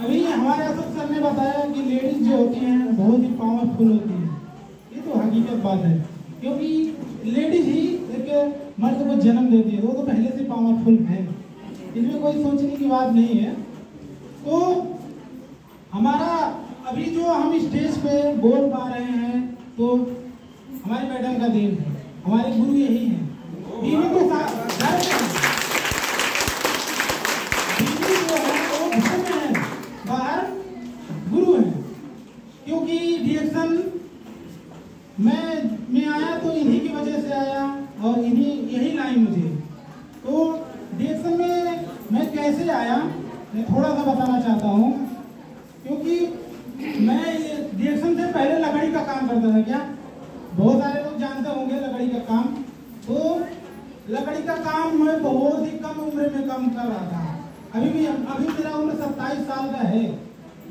अभी हमारे असद सर ने बताया कि लेडीज जो होती हैं बहुत ही पावरफुल होती हैं। ये तो हकीकत बात है, क्योंकि लेडीज ही एक मर्द को जन्म देती है, वो तो पहले से पावरफुल है, इसमें कोई सोचने की बात नहीं है। तो हमारा अभी जो हम स्टेज पे बोल पा रहे हैं तो हमारी मैडम का देन है, हमारे गुरु यही हैं। बीवी तो बाहर गुरु है, क्योंकि डिएक्शन मैं आया तो इन्हीं की वजह से आया और इन्हीं यही लाइन मुझे। तो डिएक्शन में मैं कैसे आया मैं थोड़ा सा बताना चाहता हूँ, क्योंकि मैं ये डिएक्शन से पहले लकड़ी का काम करता था। क्या बहुत सारे लोग जानते होंगे लकड़ी का काम। तो लकड़ी का काम मैं बहुत ही कम उम्र में काम कर रहा था। अभी मेरा उम्र 27 साल का है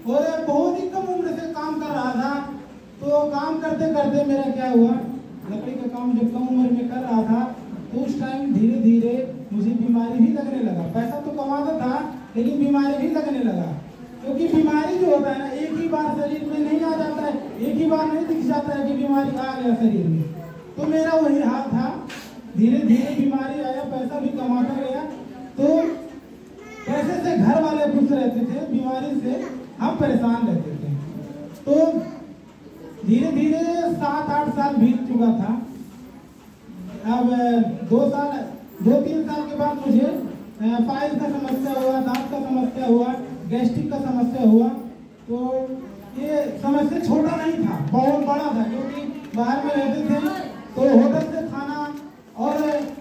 और बहुत ही कम उम्र से काम कर रहा था। तो काम करते करते मेरा क्या हुआ, लकड़ी का काम जब कम उम्र में कर रहा था तो उस टाइम धीरे धीरे मुझे बीमारी भी लगने लगा। पैसा तो कमाता था लेकिन बीमारी भी लगने लगा, क्योंकि बीमारी जो होता है ना एक ही बार शरीर में नहीं आ जाता है, एक ही बार नहीं दिख जाता है कि बीमारी आ गया शरीर में। तो मेरा वही हाल था, धीरे धीरे बीमारी आया, पैसा भी कमाता गया। तो पैसे से घर वाले खुश रहते थे, बीमारी से हम परेशान रहते थे। तो धीरे धीरे 7-8 साल बीत चुका था। अब 2-3 साल के बाद मुझे पाइल्स का समस्या हुआ, दांत का समस्या हुआ, गैस्ट्रिक का समस्या हुआ। तो ये समस्या छोटा नहीं था, बहुत बड़ा था, क्योंकि बाहर में रहते थे तो होटल से खाना और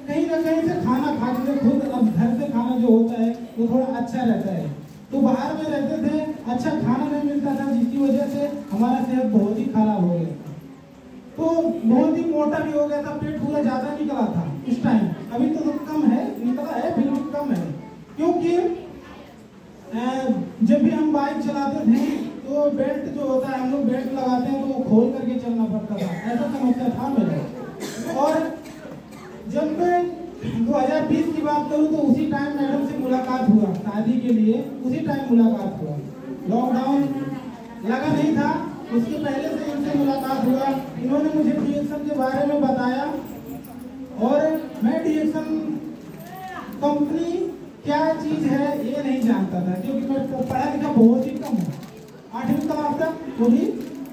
कहीं ना कहीं से खाना खाते थे खुद। अब घर से खाना जो होता है वो थोड़ा अच्छा रहता है, तो बाहर में रहते थे, अच्छा खाना नहीं मिलता था, जिसकी वजह से हमारा सेहत बहुत ही खराब हो गया। तो बहुत ही मोटा भी हो गया था, पेट पूरा ज्यादा निकला था उस टाइम। अभी तो कम है, निकला है फिर भी कम है, क्योंकि जब भी हम बाइक चलाते थे तो बेल्ट जो होता है, हम लोग बेल्ट लगाते हैं तो वो खोल करके चलना पड़ता था, ऐसा समस्या था मेरा। और जब मैं 2020 की बात करूं तो उसी टाइम मैडम से मुलाकात हुआ, शादी के लिए उसी टाइम मुलाकात हुआ। लॉकडाउन लगा नहीं था, उसके पहले से इनसे मुलाकात हुआ। इन्होंने मुझे डिएक्शन के बारे में बताया और मैं डिएक्शन कंपनी क्या चीज है ये नहीं जानता था, क्योंकि मैं पढ़ा लिखा बहुत ही कम हूँ। 8वीं क्लास तक पूरी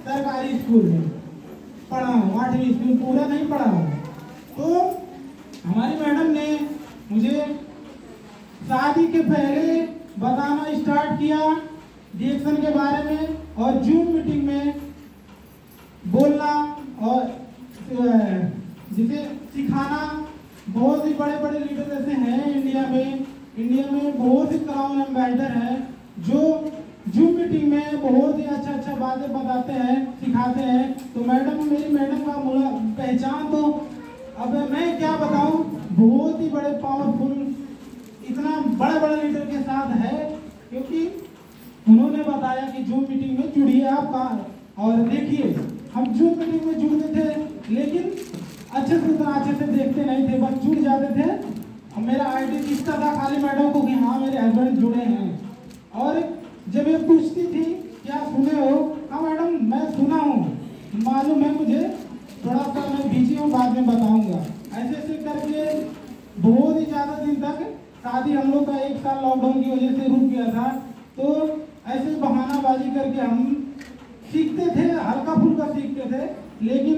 सरकारी स्कूल में पढ़ा हूँ, 8वीं स्कूल पूरा नहीं पढ़ा हूँ। तो हमारी मैडम ने मुझे शादी के पहले बताना स्टार्ट किया डिएक्शन के बारे में, और जूम मीटिंग में बोलना और जिसे सिखाना। बहुत ही बड़े बड़े लीडर ऐसे हैं इंडिया में बहुत ही क्राउन एम्बेसडर हैं जो जूम मीटिंग में बहुत ही अच्छा बातें बताते हैं, सिखाते हैं। तो मेरी मैडम का पहचान तो अब मैं क्या बताऊं, बहुत ही बड़े पावरफुल, इतना बड़ा लीडर के साथ है, क्योंकि उन्होंने बताया कि जूम मीटिंग में जुड़िए आप का। और देखिए हम जूम मीटिंग में जुड़ते थे लेकिन उतना अच्छे से देखते नहीं थे, बस जुड़ जाते थे। और मेरा आईडी दिखता था खाली मैडम को कि हाँ मेरे हस्बैंड जुड़े हैं। और जब ये पूछती थी क्या सुने हो, हाँ मैडम मैं सुना हूँ, मालूम है मुझे, थोड़ा सा मैं बिजी हूँ, बाद में बताऊंगा। ऐसे करके बहुत ही ज्यादा दिन तक शादी हम लोग का 1 साल लॉकडाउन की वजह से रुक गया था। तो ऐसे बहानाबाजी करके हम सीखते थे, हल्का फुल्का सीखते थे, लेकिन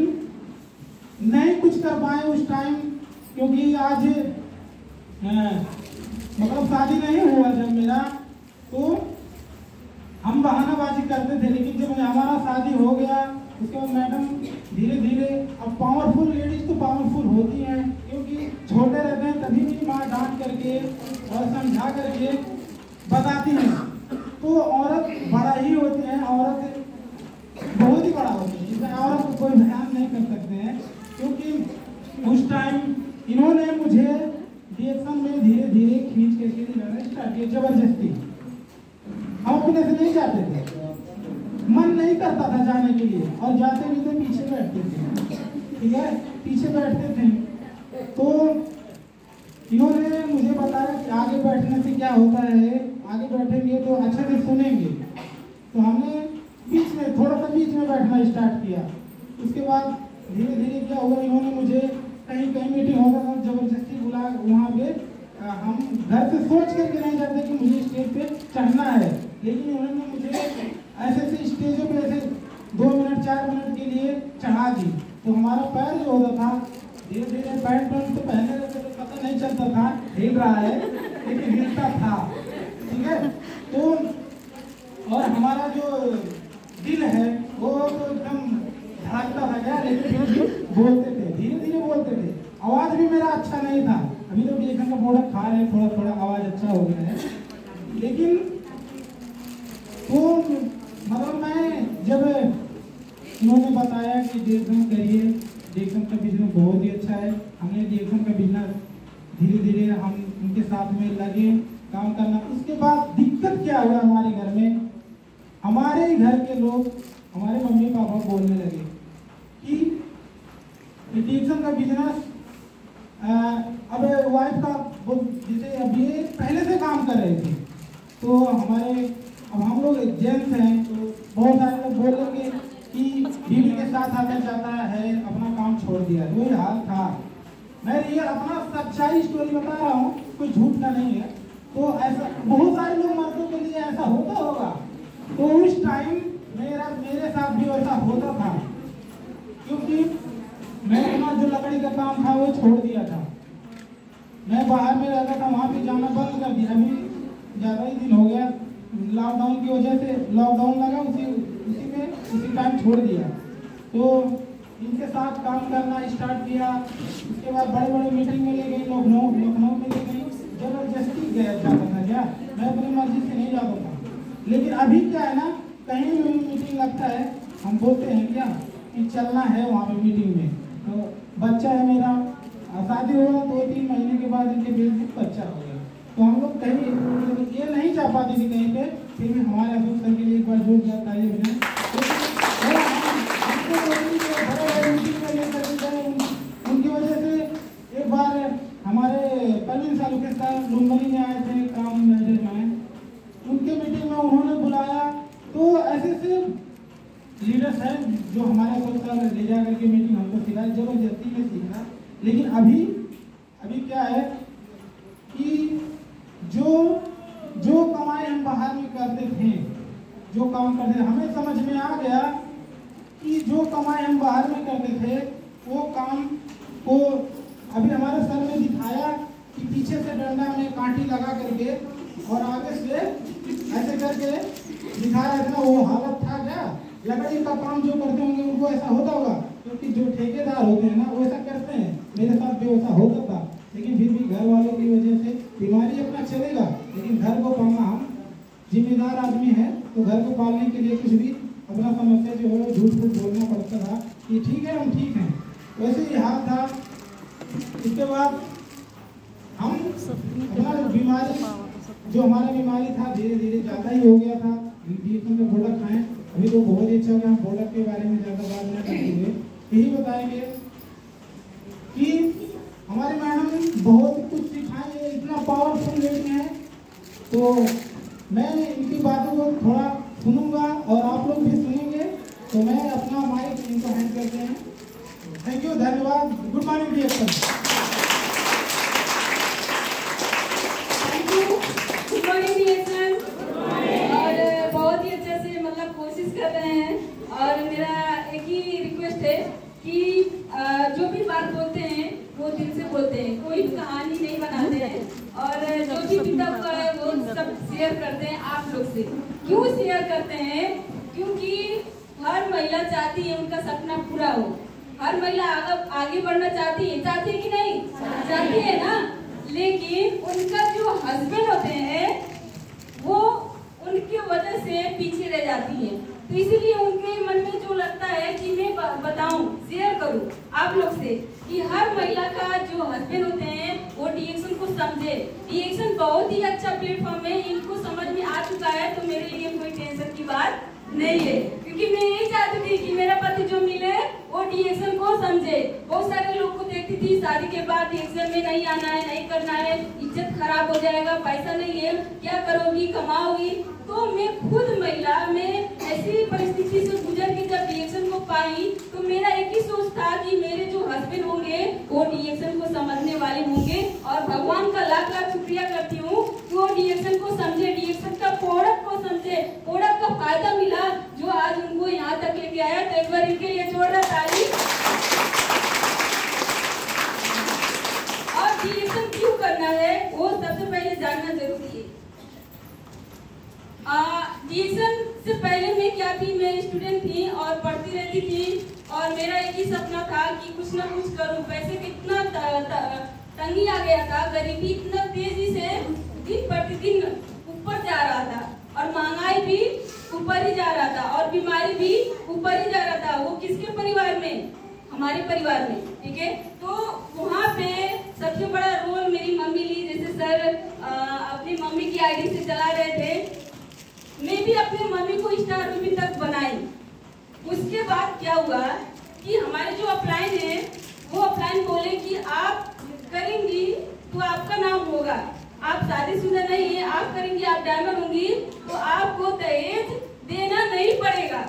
नहीं कुछ कर पाए उस टाइम, क्योंकि आज मतलब शादी नहीं हुआ जब मेरा, तो हम बहानाबाजी करते थे। लेकिन जब हमारा शादी हो गया उसके बाद मैडम धीरे धीरे, अब पावरफुल लेडीज तो पावरफुल होती हैं, क्योंकि छोटे रहते हैं तभी भी माँ डांट करके और समझा करके बताती हैं। तो औरत बड़ा ही होती है, औरत बहुत ही बड़ा होती है, जिसमें औरत को कोई बयान नहीं कर सकते हैं। क्योंकि उस टाइम इन्होंने मुझे डिएक्शन में धीरे धीरे खींच के जाना स्टार्ट किया, जबरदस्ती। हम अपने से नहीं जाते थे, मन नहीं करता था जाने के लिए, और जाते भी तो पीछे बैठते थे, ठीक है, पीछे बैठते थे। तो इन्होंने मुझे बताया कि आगे बैठने से क्या होता है, आगे बैठेंगे तो अच्छे से सुनेंगे। तो हमने बीच में थोड़ा सा बीच में बैठना स्टार्ट किया। उसके बाद धीरे धीरे क्या हुआ, इन्होंने मुझे कहीं कहीं मीटिंग होगा तो जबरदस्ती बुला वहाँ पे हम घर से सोच करके नहीं जाते कि मुझे स्टेज पे चढ़ना है, लेकिन उन्होंने मुझे ऐसे ऐसे स्टेजों पे ऐसे 2 मिनट 4 मिनट के लिए चढ़ा दी। तो हमारा पैर जो होता था धीरे धीरे पैंट तो पहनने लगे तो पता नहीं चलता था हिल रहा है, लेकिन हिलता था। ठीक है, तो और हमारा जो दिल है वो तो एकदम धड़कता था क्या, लेकिन फिर भी बोलते थे, धीरे धीरे बोलते थे। आवाज भी मेरा अच्छा नहीं था, अभी तो डीएक्शन का प्रोडक्ट खा रहे हैं, थोड़ा थोड़ा आवाज अच्छा हो गया है। लेकिन तो मतलब मैं जब इन्होंने बताया कि डीएक्शन करिए, डीएक्शन का बिजनेस बहुत ही अच्छा है, हमने डीएक्शन का बिजनेस धीरे धीरे हम उनके साथ में लगे काम करना। उसके बाद दिक्कत क्या हुआ हमारे घर में, हमारे घर के लोग, हमारे मम्मी पापा बोलने लगे कि डीएक्शन का बिजनेस अब वाइफ का जैसे अब ये पहले से काम कर रहे थे, तो हमारे अब हम लोग जेंट्स हैं तो बहुत सारे लोग बोलेंगे कि बीवी के साथ आना चाहता है, अपना काम छोड़ दिया। वही हाल था। मैं ये अपना सच्चाई स्टोरी बता रहा हूँ, कोई झूठ का नहीं है। तो ऐसा बहुत सारे लोग मर्दों के लिए ऐसा होता होगा, तो उस टाइम मेरे साथ भी वैसा होता था, क्योंकि मैं अपना जो लकड़ी का काम था वो छोड़ दिया था। मैं बाहर में रहता था, वहाँ पे जाना बंद कर दिया। अभी ज़्यादा ही दिन हो गया, लॉकडाउन की वजह से लॉकडाउन लगा, उसी टाइम छोड़ दिया। तो इनके साथ काम करना स्टार्ट किया। उसके बाद बड़े बड़े मीटिंग में ले गई, लखनऊ में ले गई, जबरदस्ती गया जाता था क्या, मैं अपनी मर्जी से नहीं जाता था। लेकिन अभी क्या है ना, कहीं भी मीटिंग लगता है हम बोलते हैं क्या कि चलना है वहाँ पे मीटिंग में। तो बच्चा है मेरा, शादी हुआ 2-3 महीने के बाद इनके बेटे का बच्चा हो गया। तो हम लोग कहीं ये नहीं चाह पाते थे कहीं पे, फिर भी हमारे अशोक सर के लिए एक बार जोर जाता है उनकी वजह से। एक बार हमारे परवीन सालुके सर लुम्बनी में आए थे काम मैनेजर में, उनके मीटिंग में उन्होंने बुलाया। तो ऐसे से लीडर्स हैं जो हमारे अशोक सर ले जा करके मीटिंग हमको सिखाए, जबरदस्ती में सीखा। लेकिन अभी क्या है कि जो कमाई हम बाहर में करते थे, जो काम करते थे, हमें समझ में आ गया कि जो कमाई हम बाहर में करते थे वो काम को अभी हमारे सर ने दिखाया कि पीछे से डंडा में कांटी लगा करके और आगे से ऐसे करके दिखा रहे थे ना, वो हालत था क्या। लकड़ी का काम जो करते होंगे उनको ऐसा होता होगा, क्योंकि जो ठेकेदार होते हैं ना वो ऐसा करते हैं, मेरे साथ भी वैसा होता था। लेकिन फिर भी घर वालों की वजह से बीमारी अपना चलेगा, लेकिन घर को पालना, हम जिम्मेदार आदमी है तो घर को पालने के लिए कुछ भी अपना समस्या जो है झूठ फूट बोलना पड़ता था कि ठीक है हम ठीक हैं, वैसे ही हाल था। इसके बाद हम अपना बीमारी जो हमारा बीमारी था धीरे धीरे ज़्यादा ही हो गया था। डीएक्शन का प्रोडक्ट खाएँ, अभी तो बहुत ही अच्छा हो गया। हम प्रोडक्ट के बारे में ज़्यादा बात नहीं करते हुए यही बताएंगे कि हमारे मैडम बहुत कुछ सिखाएंगे, इतना पावरफुल रेट में है। तो मैं इनकी बातों को थोड़ा सुनूंगा और आप लोग भी सुनेंगे। तो मैं अपना माइक इनको हैंड करते हैं। थैंक यू, धन्यवाद। गुड मॉर्निंग डीएक्शन। थैंक यू, गुड मॉर्निंग डीएक्शन। और बहुत ही अच्छे से मतलब कोशिश कर रहे हैं। और मेरा एक ही रिक्वेस्ट है कि जो भी बात बोलते हैं वो दिल से बोलते हैं, कोई कहानी नहीं बनाते हैं, और जो भी बीता हुआ है वो सब शेयर करते हैं आप लोग से। क्यों शेयर करते हैं? क्योंकि हर महिला चाहती है उनका सपना पूरा हो। हर महिला आगे बढ़ना चाहती है कि नहीं? चाहती है ना। लेकिन उनका जो हस्बैंड होते हैं वो उनकी वजह से पीछे रह जाती है। तो इसीलिए उनके मन में जो लगता है कि मैं बताऊं, शेयर करूं आप लोग से कि हर महिला का जो हस्बैंड होते हैं वो डीएक्शन को समझे। डीएक्शन बहुत ही अच्छा प्लेटफॉर्म है, इनको समझ में आ चुका है, तो मेरे लिए कोई टेंशन की बात नहीं है। क्योंकि मैं यही चाहती थी कि मेरा पति जो मिले वो डीएक्शन को समझे। बहुत सारे लोग को देखती थी शादी के बाद डीएक्शन में नहीं आना है, नहीं करना है, इज्जत खराब हो जाएगा, पैसा नहीं है, क्या करोगी, कमाओगी। तो मैं खुद महिला में ऐसी परिस्थिति से गुजर के जब डीएक्शन को पाई तो मेरा एक ही सोच था कि मेरे जो हस्बैंड होंगे वो डीएक्शन को समझने वाले होंगे, और भगवान का लाख लाख शुक्रिया करती हूँ कि वो डीएक्शन को समझे, डीएक्शन का प्रोडक्ट को समझे, प्रोडक्ट का फायदा मिला जो आज उनको यहाँ तक लेके आया। तो एक बार इनके लिए जोरदार ताली। और डीएक्शन क्यों करना है वो सबसे पहले जानना जरूरी है। डीएक्शन से पहले मैं क्या थी, मैं स्टूडेंट थी और पढ़ती रहती थी, और मेरा एक ही सपना था कि कुछ ना कुछ करूं। पैसे की इतना तंगी आ गया था, गरीबी इतना तेजी से दिन प्रतिदिन ऊपर जा रहा था, और महंगाई भी ऊपर ही जा रहा था, और बीमारी भी ऊपर ही जा रहा था। वो किसके परिवार में? हमारे परिवार में, ठीक है। तो वहाँ पे सबसे बड़ा रोल मेरी मम्मी ली। जैसे सर अपनी मम्मी की आईडी से चला रहे थे, मैं भी अपने मम्मी को स्टार रूबी तक बनाई। उसके बाद क्या हुआ कि हमारे जो अपलाइन है वो अपलाइन बोले कि आप करेंगी तो आपका नाम होगा, आप शादीशुदा नहीं है, आप करेंगी, आप डायमंड होंगी तो आपको दहेज देना नहीं पड़ेगा।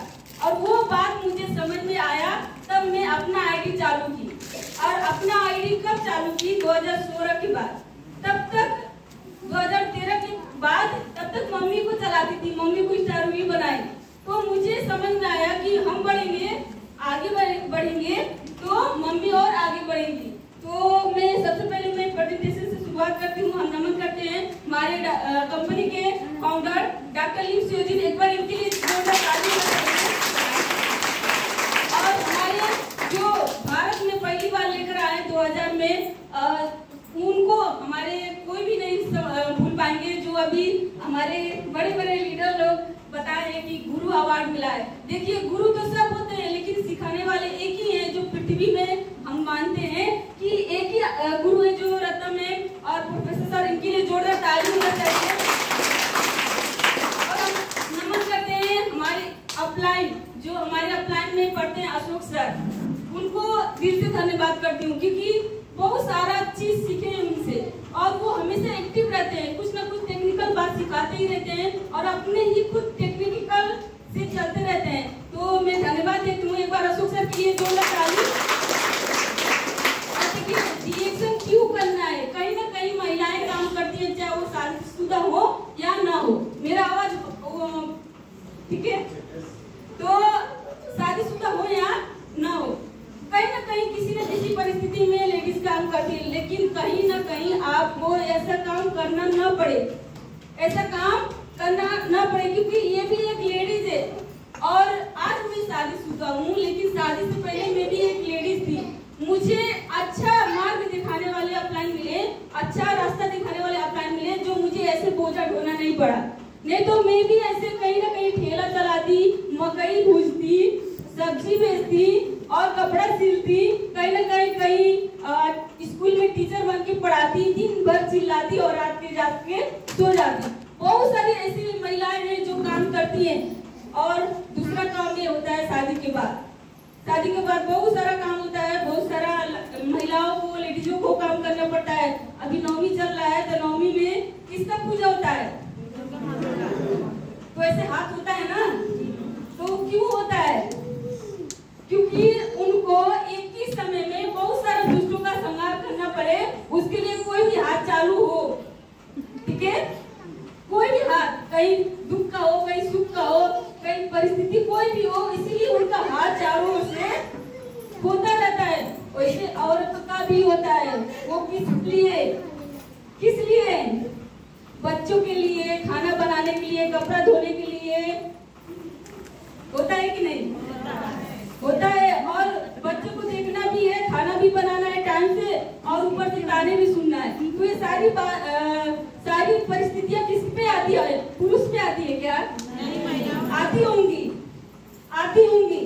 और वो बात मुझे समझ में आया, तब मैं अपना आईडी चालू की। और अपना आईडी कब चालू की? 2016 के बाद। तब तक 2013 के बाद तब तक मम्मी को चलाती थी, मम्मी को स्टार रूबी बनाई। तो मुझे समझ में आया कि हम बढ़ेंगे, आगे बढ़ेंगे तो मम्मी और आगे बढ़ेंगी। तो मैं सबसे पहले मैं प्रेजेंटेशन से शुरुआत करती हूँ। हम नमन करते हैं हमारे कंपनी के फाउंडर डॉक्टर लीव सियोजिन, एक बार इनके लिए जोरदार ताली बजाइए। और हमारे जो भारत में पहली बार लेकर आए 2000 में, उनको हमारे कोई भी नहीं भूल पाएंगे, जो अभी हमारे बड़े बड़े लीडर लोग बताए हैं कि गुरु अवार्ड मिला है। देखिए, गुरु तो सब होते हैं लेकिन सिखाने वाले एक ही हैं, जो पृथ्वी में हम मानते हैं कि एक ही गुरु है, जो रत्न में और प्रोफेसर सर, इनके लिए जोरदार ताली होना चाहिए। और हम नमन करते हैं हमारे अपलाइन, जो हमारे अपलाइन में पढ़ते हैं अशोक सर, उनको दिल से धन्यवाद करती हूँ, क्योंकि बहुत सारा चीज सीखे हैं उनसे, और वो हमेशा एक्टिव रहते हैं, कुछ ना कुछ टेक्निकल बात सिखाते ही रहते हैं, और अपने ही खुद टेक्निकल से चलते रहते हैं। तो मैं धन्यवाद देती हूँ एक बार अशोक सर के लिए जोरदार ताली। देखिए, डीएक्शन क्यों करना है? कहीं ना कहीं महिलाएं काम करती है, चाहे वो शादीशुदा हो या ना हो। मेरा आवाज ठीक है? तो शादीशुदा हो या ना हो, कहीं ना कहीं किसी न किसी परिस्थिति में लेडीज काम करती है, लेकिन कहीं ना कहीं आपको ऐसा काम करना ना पड़े, ऐसा काम करना ना पड़े, क्योंकि ये भी एक लेडीज है। और आज मैं शादीशुदा हूँ, लेकिन शादी से पहले मैं भी एक लेडीज थी। मुझे अच्छा मार्ग दिखाने वाले अपलाइन मिले, अच्छा रास्ता दिखाने वाले अपलाइन मिले, जो मुझे ऐसे बोझा ढोना नहीं पड़ा। नहीं तो मैं भी ऐसे कहीं ना कहीं ठेला चलाती, मकई भूजती, सब्जी बेचती और कपड़ा सिलती, कहीं ना कहीं स्कूल में टीचर बन के पढ़ाती, दिन भर चिल्लाती और रात के जाके सो जाती। बहुत सारी ऐसी महिलाएं हैं जो काम करती हैं। और दूसरा काम ये होता है शादी के बाद। शादी के बाद बहुत सारा काम होता है, बहुत सारा महिलाओं को, लेडीजों को काम करना पड़ता है। अभी नवमी चल रहा है, तो नवमी में किसका पूजा होता है? तो ऐसे हाथ होता है ना, तो क्यों होता है? क्योंकि उनको एक ही समय में बहुत सारे दुष्टों का संहार करना पड़े, उसके लिए कोई भी हाथ चालू हो, ठीक है? कोई भी हाथ, कहीं दुख का हो, कहीं सुख का हो, कहीं परिस्थिति कोई भी हो, इसीलिए उनका हाथ चारों ओर से होता रहता है। वैसे औरत का भी होता है। वो किस लिए? किस लिए? बच्चों के लिए, खाना बनाने के लिए, कपड़ा धोने के लिए। होता है कि नहीं? होता है। और बच्चों को देखना भी है, खाना भी बनाना है टाइम से, और ऊपर से गाने भी सुनना है। तो ये सारी परिस्थितियां किस पे आती है? पुरुष पे आती है क्या? नहीं, आती होंगी, आती होंगी,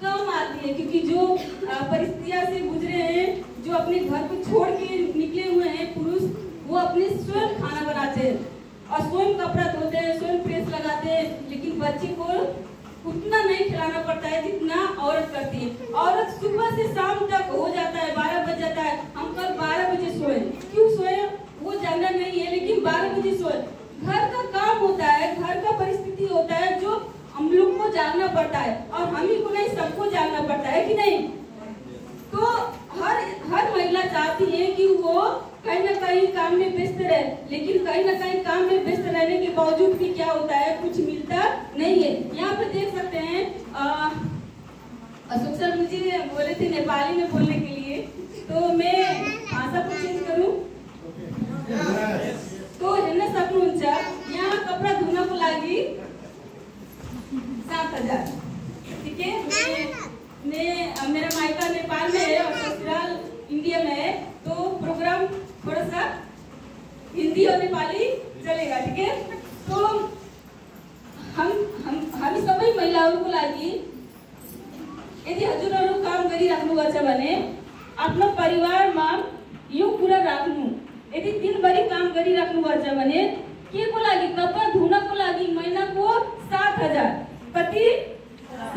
कम आती है, क्योंकि जो परिस्थितियां से गुजरे हैं, जो अपने घर को छोड़ के निकले हुए हैं पुरुष, वो अपने स्वयं खाना बनाते हैं और स्वयं कपड़ा धोते हैं, स्वयं प्रेस लगाते हैं, लेकिन बच्चे को उतना नहीं खिलाना पड़ता है जितना औरत करती है। औरत सुबह से शाम तक हो जाता है, 12 बज जाता है। हम कल 12 बजे सोए, क्यों सोए वो जानना नहीं है, लेकिन 12 बजे सोए। घर का काम होता है, घर का परिस्थिति होता है जो हम लोग को जानना पड़ता है, और हम ही को नहीं सबको जानना पड़ता है कि नहीं। तो हर महिला चाहती है कि वो कहीं ना कहीं काम में व्यस्त रहे, लेकिन कहीं ना कहीं काम में व्यस्त रहने के बावजूद भी क्या होता है, कुछ मिलता नहीं है। यहाँ पे देख सकते हैं अशोक सर मुझे बोले थे नेपाली में बोलने के लिए, तो मैं भाषा को चेंज करूँ तो हेर्न सक्नुहुन्छ यहाँ कपड़ा धुन को लागि 7,000। ठीक है, मैं मेरा मायका नेपाल में है और ससुराल इंडिया में है, तो प्रोग्राम थोड़ा सा हिंदी और नेपाली चलेगा। ठीक है, तो हामी सबै महिलाहरूको लागि यदि हजुरहरू काम गरिराख्नुभएको छ भने आफ्नो परिवारमा यो कुरा राख्नु, यदि दिनभरि काम गरिराख्नुभएको छ भने के को लागि, कपडा धुनको लागि महिनाको 7,000, कति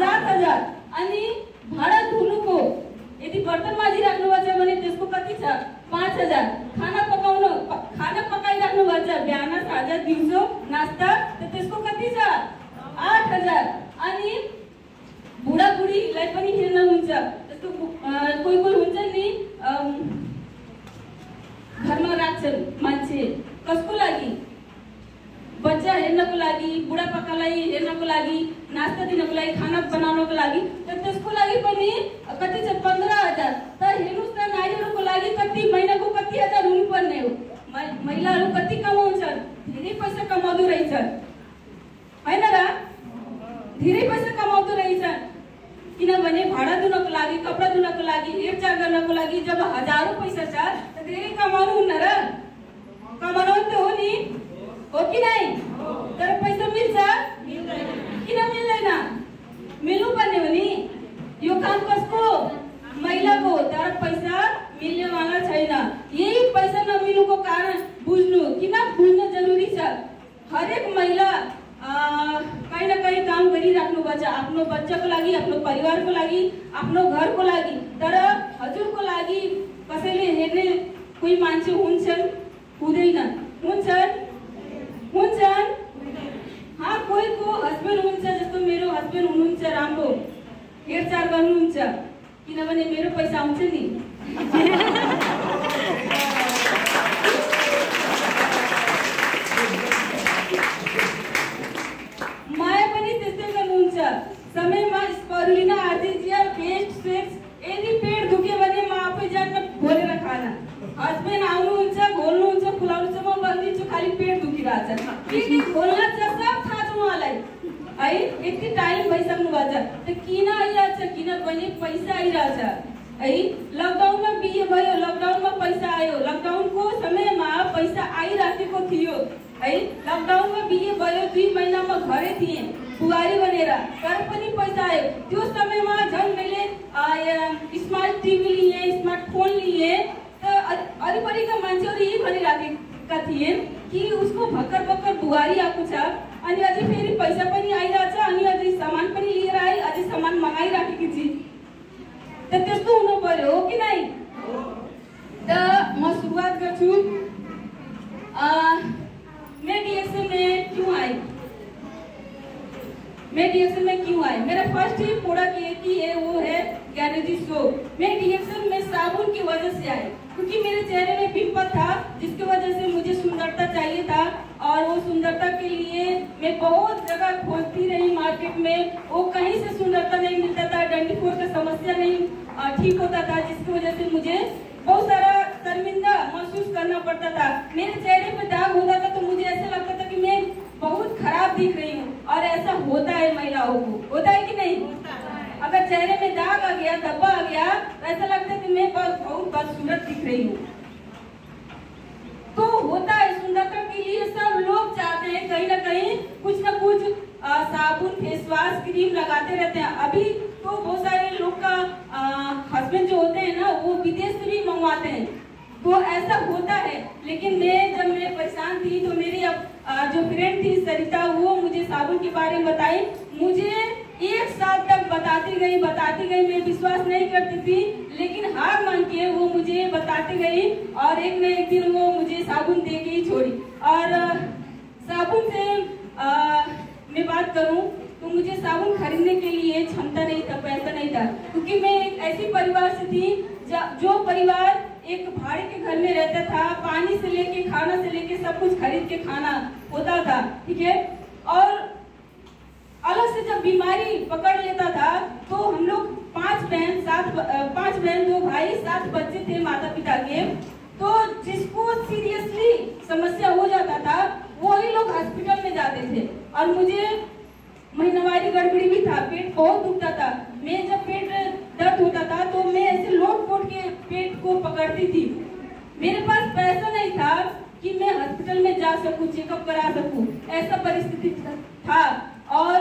7,000। अनि भाडा धुनुको यदि बर्तन माजिराख्नु भएको छ भने त्यसको कति छ 5,000। खाना पकाइराख्नु भएको छ बिहान साँझ दिउँसो नास्ता, त त्यसको कति छ 8,000। अनि बुढाबुढीलाई पनि हेर्नुहुन्छ, त्यस्तो कोही हुन्छ नि घरमा राख्छन् मान्छे, कसको लागि, बच्चा हेर्नको लागि, बुढापाकालाई हेर्नको लागि, नास्ता दिनको लागि, खाना बनाउनको लागि, त त्यसको लागि पनि कति छ 15,000। त हेर्नुस् न नारीहरूको लागि कति महिनाको कति हजार हुनुपर्ने हो। महिलाहरू कति कमाउँछन्, धेरै पैसा कमाउँदो रहेछन् हैन र, धेरै पैसा कमाउँदो रहेछन्। किनभने भाडा धुनको लागि, कपडा धुनको लागि, हेरचाह गर्नको लागि जब हजारौं पैसा छ त धेरै कमाउनु हुन्न र, कमाउनु त हो नि, हो कि नहीं? तर पैसा मिल्छ, किन मिल्दैन? मिल्नु पर्ने हो नि। यो काम कसको, महिलाको, तर पैसा मिल्नेवाला छैन। यही पैसा नमिल्नुको कारण बुझ्नु, किन बुझ्न जरुरी छ। हरेक महिला कहीं ना कहीं काम गरिराख्नु भएको छ, आफ्नो बच्चाको लागि, आफ्नो परिवारको लागि, आफ्नो घरको लागि। तर हजुरको लागि कसैले हेर्ने कोही मान्छे हुन्छन्, हुँदैन, हुन्छन्। हाँ, कोहीको हस्बेन्ड हुन्छ, जस्तो मेरो हस्बेन्ड हुनुहुन्छ, राम्रो हेरचाह गर्नुहुन्छ, किनभने मेरो पैसा आउँछ नि। माया पनि त्यस्तै गर्नुहुन्छ, समयमा स्पारुलिना आर्टिफिसियल बेस्ट सेक्स, यदि पेट दुख्यो भने म आफै जान घोलेर खाना, हस्बेन्ड आउनुहुन्छ, घोल्नुहुन्छ, खुलाउनुहुन्छ, म बन्दिन्छु, खाली पेट दुखिरहेछ, के घोल्न छ सब थाहा छ उहाँलाई है। यति टाइम भइसक्नु भएको छ, त किन आइरहेछ, किनभने पैसा आइरहेछ है। लकडाउनमा बिहे भयो, लकडाउनमा पैसा आयो, लकडाउनको समयमा पैसा आइराखेको थियो है। लकडाउनमा बिहे भयो, 2 महिनामा घरै थिए बुहारी बनेर, तर पनि पैसा आयो। त्यो समयमा झन् मैले स्मार्ट टिभी लिए, स्मार्टफोन लिए, त अरिपरिका मान्छेहरू यही भनिराखेका थिए कि उसको भर्खर बुहारी आएको छ, अनि अझै फेरि पैसा पनि आइरहेछ, अनि अझै सामान पनि लिएर आए, अझै सामान मगाइराखेकी छि, त त्यस्तो हुनु पर्यो, हो कि नै? त म सुरुवात गर्छु। मैं डीएक्सएल में क्यों आई? मेरा फर्स्ट ही प्रोडक्ट की है, वो है गैरेजी सोप। मैं डीएक्सएल में साबुन की वजह से आई, क्योंकि मेरे चेहरे में पिंपल था, जिसकी वजह से मुझे सुंदरता चाहिए था, और वो सुंदरता के लिए मैं बहुत जगह खोजती रही मार्केट में, वो कहीं से सुंदरता नहीं मिलता था, डंडीफोर का समस्या नहीं ठीक होता था, जिसकी वजह से मुझे बहुत सारा शर्मिंदा महसूस करना पड़ता था। मेरे चेहरे पे दाग होता था तो मुझे ऐसा लगता था कि मैं बहुत खराब दिख रही हूँ, और ऐसा होता है महिलाओं को, होता है कि नहीं? अगर चेहरे में दाग आ गया, धब्बा आ गया, तो ऐसा लगता है कि मैं बहुत बदसूरत दिख रही हूँ। तो होता है, सुंदरता के लिए सब लोग चाहते हैं कहीं ना कहीं कुछ ना कुछ साबुन, फेस वॉश, क्रीम लगाते रहते हैं। अभी तो बहुत सारे लोग का हस्बैंड जो होते हैं ना, वो विदेश से भी मंगवाते हैं, तो ऐसा होता है। लेकिन जब मैं परेशान थी तो मेरी जो फ्रेंड थी सरिता, वो मुझे साबुन के बारे में बताई। मुझे साल तक बताती गई, मैं विश्वास नहीं करती थी, लेकिन हार मान के वो मुझे बताती गई और एक न एक दिन वो मुझे साबुन दे के ही छोड़ी। और साबुन से मैं बात करूं तो मुझे साबुन खरीदने के लिए क्षमता नहीं था, पैसा नहीं था, क्योंकि मैं एक ऐसी परिवार से थी जो परिवार एक भाड़े के घर में रहता था। पानी से लेके खाना से लेके सब कुछ खरीद के खाना होता था, ठीक है। और अलग से जब बीमारी पकड़ लेता था तो हम लोग 5 बहन 2 भाई 7 बच्चे थे माता पिता के। तो जिसको सीरियसली समस्या हो जाता था वही लोग हॉस्पिटल में जाते थे। और मुझे महीनावारी गड़बड़ी भी था, पेट बहुत दुखता था। मैं जब पेट दर्द होता था तो मैं ऐसे लोट पोट के पेट को पकड़ती थी। मेरे पास पैसा नहीं था कि मैं हॉस्पिटल में जा सकूं, चेकअप करा सकूं, ऐसा परिस्थिति था। और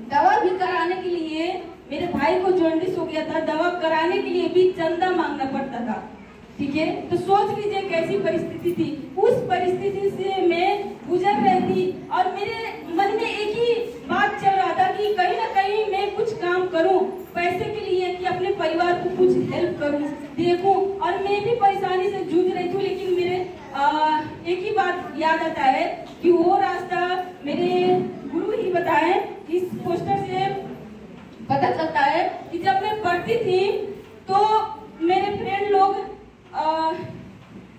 दवा भी कराने के लिए मेरे भाई को जॉन्डिस हो गया था, दवा कराने के लिए भी चंदा मांगना पड़ता था, ठीक है। तो सोच लीजिए कैसी परिस्थिति थी। उस परिस्थिति से मैं गुजर रही थी और मेरे मन में एक ही बात चल रहा था कि कहीं ना कहीं मैं कुछ काम करूं पैसे के लिए, कि अपने परिवार को कुछ हेल्प करूं, देखूं। और मैं भी परेशानी से जूझ रही थी, लेकिन मेरे एक ही बात याद आता है कि वो रास्ता मेरे गुरु ही बताए। इस पोस्टर से पता चलता है कि जब मैं पढ़ती थी तो मेरे फ्रेंड लोग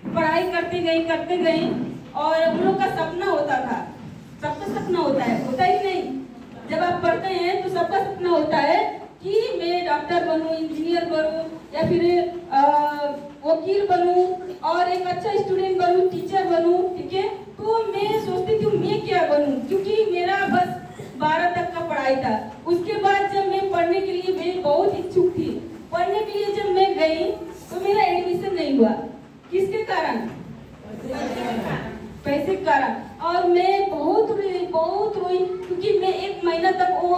पढ़ाई करते गई और उन लोग का सपना होता था। सबका सपना होता ही नहीं। जब आप पढ़ते हैं तो सबका सपना होता है कि मैं डॉक्टर बनूं, इंजीनियर बनूं या फिर वकील बनूं और एक अच्छा स्टूडेंट बनूं, टीचर बनूं, ठीक है। तो मैं सोचती थी मैं क्या बनूं, क्योंकि मेरा बस 12 तक का पढ़ाई था। उसके बाद जब मैं पढ़ने के लिए मैं बहुत इच्छुक थी, पढ़ने के लिए जब मैं गई तो मेरा एडमिशन नहीं हुआ। किसके कारण? पैसे के कारण। और मैं बहुत रोई, क्योंकि मैं 1 महीना तक वो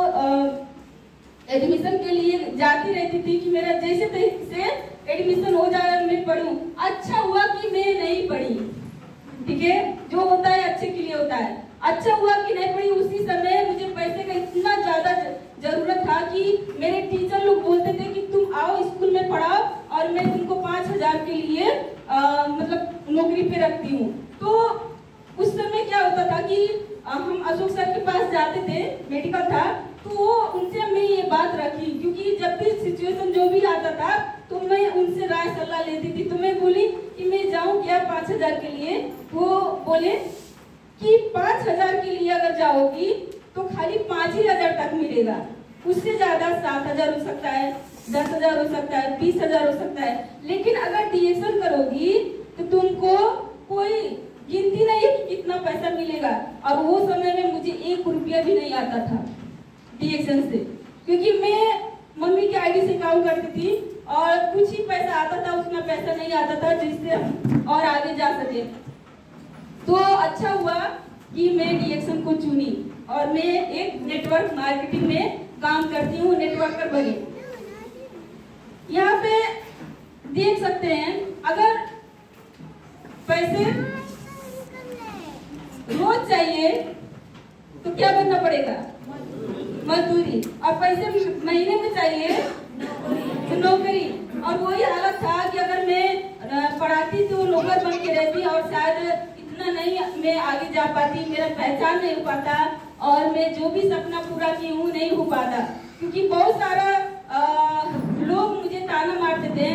एडमिशन के लिए जाती रहती थी कि मेरा जैसे तैसे एडमिशन हो जाए, मैं पढ़ूं। अच्छा हुआ कि मैं नहीं पढ़ी, ठीक है। जो होता है अच्छे के लिए होता है। अच्छा हुआ कि नहीं पढ़ी। उसी समय मुझे पैसे का इतना ज्यादा जरूरत था कि मेरे टीचर लोग बोलते थे कि तुम आओ स्कूल में पढ़ाओ और मैं तुमको 5000 के लिए मतलब नौकरी पे रखती हूँ। तो उस समय क्या होता था कि हम अशोक सर के पास जाते थे, मेडिकल था, तो उनसे मैं ये बात रखी, क्योंकि जब भी सिचुएशन जो भी आता था तो मैं उनसे राय सलाह लेती थी। तो मैं बोली कि मैं जाऊं क्या 5000 के लिए? वो बोले कि 5000 के लिए अगर जाओगी तो खाली 5000 तक मिलेगा, उससे ज्यादा 7000 हो सकता है, 10000 हो सकता है, 20000 हो सकता है। लेकिन अगर डीएक्शन करोगी तो तुमको कोई गिनती नहीं है कि कितना पैसा मिलेगा। और वो समय में मुझे 1 रुपया भी नहीं आता था डीएक्शन से, क्योंकि मैं मम्मी की आईडी से काम करती थी और कुछ ही पैसा आता था, उतना पैसा नहीं आता था जिससे हम और आगे जा सके। तो अच्छा हुआ कि मैं डीएक्शन को चुनी और मैं एक नेटवर्क मार्केटिंग में काम करती हूँ, नेटवर्कर बनी। यहाँ पे देख सकते हैं, अगर पैसे रोज चाहिए तो क्या करना पड़ेगा? मजदूरी। और पैसे महीने में चाहिए तो नौकरी। और वही हालत था कि अगर मैं पढ़ाती तो नौकर बन के रहती और शायद इतना नहीं मैं आगे जा पाती, मेरा पहचान नहीं हो पाता और मैं जो भी सपना पूरा की हूँ नहीं हो पाता। क्योंकि बहुत सारा लोग मुझे ताना मारते थे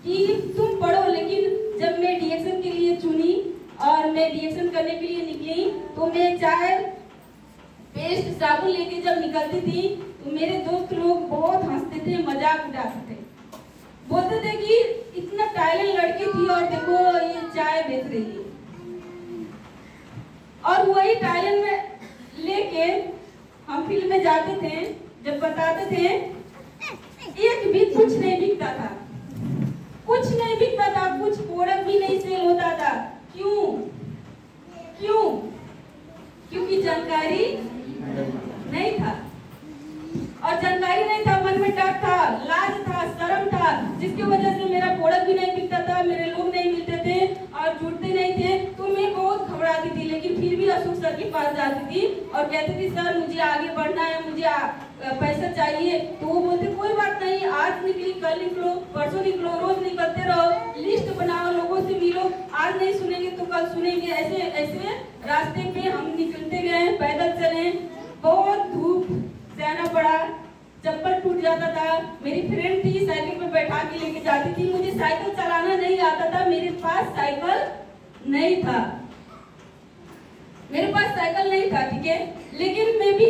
कि तुम पढ़ो। लेकिन जब मैं डीएक्शन के लिए चुनी और मैं डीएक्शन करने के लिए निकली तो मैं चाय पेस्ट साबुन लेके जब निकलती थी तो मेरे दोस्त लोग बहुत हंसते थे, मजाक उड़ाते थे, बोलते थे कि इतना टैलेंट लड़की थी और देखो ये चाय बेच रही है। और वही टैलेंट में लेके हम फील्ड में जाते थे, जब बताते थे एक भी कुछ नहीं बिकता था, कुछ नहीं बिकता था, कुछ प्रोडक्ट भी नहीं सेल होता था। क्यों? क्योंकि जानकारी नहीं था। और जानकारी नहीं था, मन में डर था, लाज था, शर्म था, जिसकी वजह से मेरा प्रोडक्ट भी नहीं बिकता था, मेरे लोग नहीं मिलते थे और जुड़ते नहीं थे। तो मैं बहुत घबराती थी, लेकिन फिर भी अशोक सर के पास जाती थी और कहते थे सर मुझे आगे बढ़ना है, मुझे पैसा चाहिए। तो वो बोलते कोई बात नहीं, आज निकली कल निकलो, परसों निकलो, रोज निकलते रहो, लिस्ट बनाओ, लोगों से मिलो, आज नहीं सुनेंगे तो कल सुनेंगे। ऐसे ऐसे रास्ते पे हम निकलते गए, पैदल चले, बहुत धूप सहना पड़ा, चप्पल टूट जाता था। मेरी फ्रेंड थी साइकिल पे बैठा के लेके जाती थी, मुझे साइकिल चलाना नहीं आता था, मेरे पास साइकिल नहीं था, मेरे पास साइकिल नहीं था, ठीक है। लेकिन मैं भी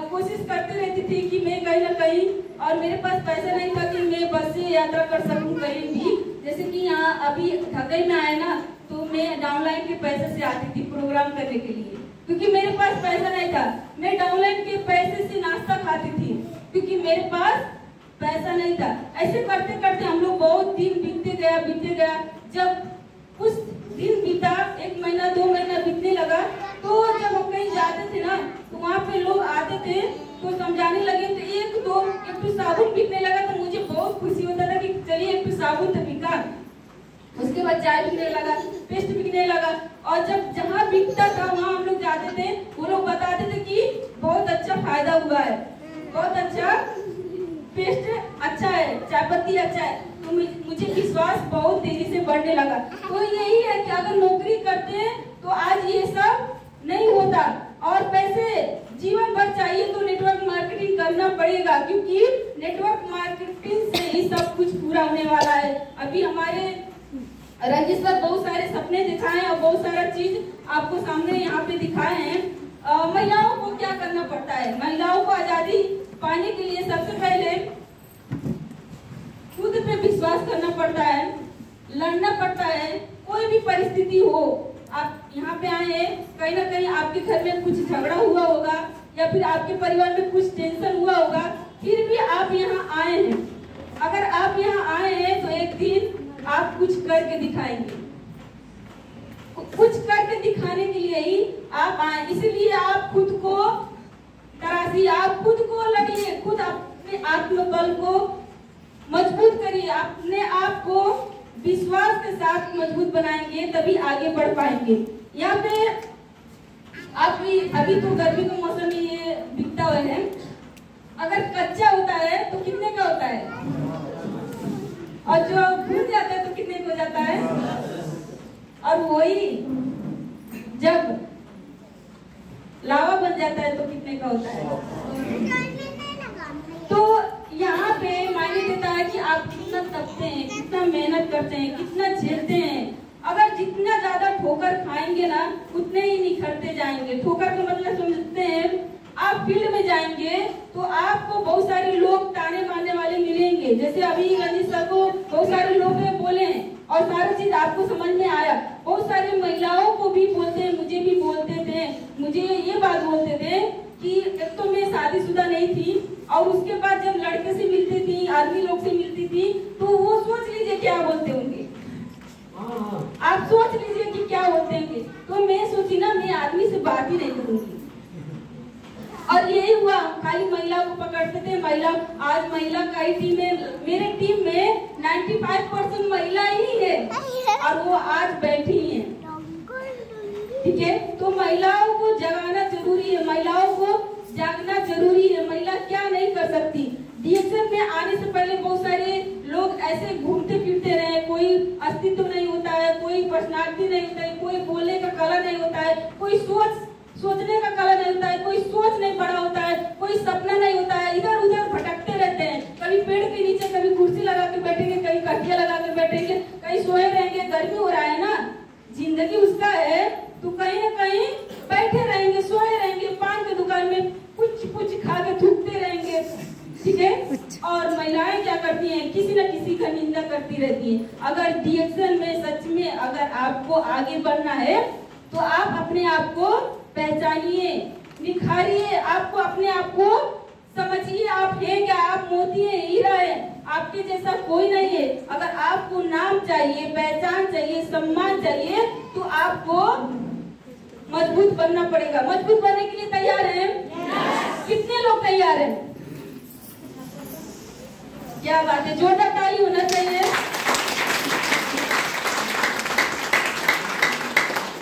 कोशिश करती रहती थी कि मैं कहीं ना कहीं, और मेरे पास पैसा नहीं था कि मैं बस से यात्रा कर सकूं कहीं भी। जैसे कि यहाँ अभी ढाका में आए ना, तो मैं डाउनलाइन के पैसे से आती थी प्रोग्राम करने के लिए, क्योंकि मेरे पास पैसा नहीं था। मैं डाउनलाइन के पैसे से नाश्ता खाती थी, क्योंकि मेरे पास पैसा नहीं था। ऐसे करते करते हम लोग बहुत दिन बीतते गया। जब कुछ दिन बीता, 1 महीना 2 महीना बीतने लगा, तो जब हम कहीं जाते थे ना, तो वहाँ पे लोग आते थे तो समझाने लगे, तो एक तो साबुन बिकने लगा, तो मुझे बहुत खुशी होता था कि चलिए एक तो साबुन तो बिका। उसके बाद चाय बिकने लगा, पेस्ट बिकने लगा, और जब जहाँ बिकता था वहाँ हम लोग जाते थे, वो लोग बताते थे कि बहुत अच्छा फायदा हुआ है, बहुत अच्छा पेस्ट अच्छा है, चाय पत्ती अच्छा है। तो मुझे विश्वास बहुत तेजी से बढ़ने लगा। तो यही है कि अगर नौकरी करते हैं तो आज ये सब नहीं होता, और पैसे जीवन भर चाहिए तो नेटवर्क मार्केटिंग करना पड़ेगा, क्योंकि नेटवर्क मार्केटिंग से ही सब कुछ पूरा होने वाला है। अभी हमारे रंजित सर बहुत सारे सपने दिखाए और बहुत सारा चीज आपको सामने यहाँ पे दिखाए हैं। महिलाओं को क्या करना पड़ता है, महिलाओं को आजादी पाने के लिए सबसे पहले खुद पे विश्वास करना पड़ता है, लड़ना पड़ता है। कोई भी परिस्थिति हो, आप यहाँ पे आए हैं, कहीं ना कहीं आपके घर में कुछ झगड़ा हुआ होगा, या फिर आपके परिवार में कुछ टेंशन हुआ होगा, फिर भी आप यहाँ आए हैं। अगर आप यहाँ आए हैं तो एक दिन आप कुछ करके दिखाएंगे, कुछ करके दिखाने के लिए ही आप आए। इसलिए आप खुद को तराशिए, आप खुद को लड़िए, खुद अपने आत्मबल को मजबूत करिए, अपने आप को विश्वास के साथ मजबूत बनाएंगे, तभी आगे बढ़ पाएंगे। यहाँ पे आप भी अभी तो गर्मी के मौसम में ये बिकता हुआ है, अगर कच्चा होता है तो कितने का होता है, और जो भून जाता है तो कितने का हो जाता है, और वही जब लावा बन जाता है तो कितने का होता है। तो यहाँ पे मायने देता है कि आप कितना तपते हैं, कितना मेहनत करते हैं, कितना झेलते हैं। अगर जितना ज्यादा ठोकर खाएंगे ना, उतने ही निखरते जाएंगे। ठोकर का मतलब समझते हैं, आप फील्ड में जाएंगे तो आपको बहुत सारे लोग ताने मारने वाले मिलेंगे। जैसे अभी रंजित सर को बहुत सारे लोग बोले हैं और सारी चीज आपको समझ में आया। बहुत सारी महिलाओं को भी बोलते हैं, मुझे भी बोलते थे, मुझे ये बात बोलते थे कि एक तो मैं शादीशुदा नहीं थी, और उसके बाद जब लड़के से मिलती थी, आदमी लोग से मिलती थी, तो वो सोच लीजिए क्या बोलते होंगे, आप सोच लीजिए कि क्या बोलते होंगे। तो मैं सोची ना, मैं आदमी से बात ही नहीं करूंगी, और यही हुआ। खाली महिलाओं को पकड़ते थे, महिला। आज महिला का ही टीम है, मेरे टीम में 95% महिला ही है, और वो आज बैठी है, ठीक है। तो महिलाओं को जगाना जरूरी है, महिलाओं को जागना जरूरी है। महिला क्या नहीं कर सकती। डीएसएफ में आने से पहले बहुत सारे लोग ऐसे घूमते फिरते रहे, कोई अस्तित्व नहीं होता है, कोई पर्सनालिटी नहीं होता है, कोई बोलने का कला नहीं होता है, कोई सोचने का कला नहीं होता है, कोई सोच नहीं बड़ा होता है, कोई सपना नहीं होता है, इधर उधर भटकते रहते हैं। कभी पेड़ के नीचे, कभी कुर्सी लगा के बैठेंगे, कहीं कटिया लगा के बैठेंगे, कहीं सोए रहेंगे। गर्मी हो रहा है ना, जिंदगी उसका है, तो कहीं ना कहीं बैठे रहेंगे, सोए रहेंगे, पान की दुकान में कुछ खा के थूकते रहेंगे, ठीक है। और महिलाएं क्या करती हैं, किसी न किसी का निंदा करती रहती हैं। अगर डीएक्शन में सच में अगर आपको आगे बढ़ना है तो आप अपने आप को पहचानिए, निखारिए, आपको अपने आप को समझिए, आप हैं क्या, आप मोती है, हीरा है, आपके जैसा कोई नहीं है। अगर आपको नाम चाहिए, पहचान चाहिए, सम्मान चाहिए, तो आपको मजबूत बनना पड़ेगा। मजबूत बनने के लिए तैयार हैं? कितने लोग तैयार हैं? क्या बात है, जोरदार ताली होना चाहिए।